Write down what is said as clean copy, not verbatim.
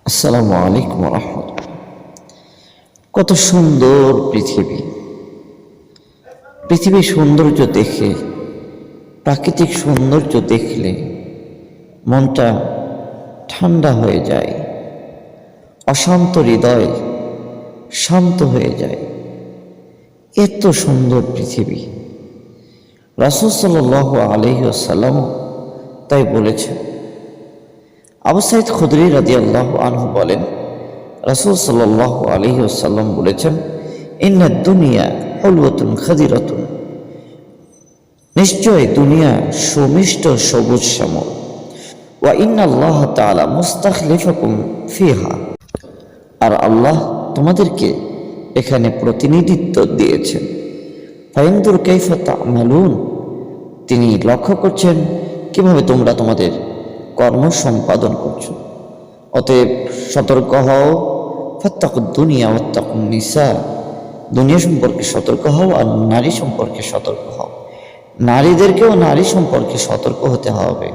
আসসালামু আলাইকুম রহমতুল্লাহ। কত সুন্দর পৃথিবী! পৃথিবীর সৌন্দর্য দেখে, প্রাকৃতিক সৌন্দর্য দেখলে মনটা ঠান্ডা হয়ে যায়, অশান্ত হৃদয় শান্ত হয়ে যায়। এত সুন্দর পৃথিবী! রাসূল সাল্লাল্লাহু আলাইহি ওয়াসাল্লাম তাই বলেছেন। আবু সাঈদ খুদরি রাদিয়াল্লাহু আনহু বলেন, রাসূল সাল্লাল্লাহু আলাইহি ওয়াসাল্লাম বলেছেন, ইন্নাদ দুনিয়া হুলওয়াতুন খাদিরাতুন, নিশ্চয় দুনিয়া সুমিষ্ট সবুজ শ্যামল। ওয়া ইন্নাল্লাহ তাআলা মুস্তাখলিফুকুম ফিহা, আর আল্লাহ তোমাদেরকে এখানে প্রতিনিধিত্ব দিয়েছেন। ফায়ানজুর কাইফা তা'মালুন, তিনি লক্ষ্য করছেন কিভাবে তোমরা তোমাদের কর্ম সম্পাদন করছো। অতএব সতর্ক হও, ফাত্তাকুদ দুনিয়া ওয়াত্তাকুন নিসা, দুনিয়া সম্পর্কে সতর্ক হও আর নারী সম্পর্কে সতর্ক হও। নারীদেরকেও নারী সম্পর্কে সতর্ক হতে হবে।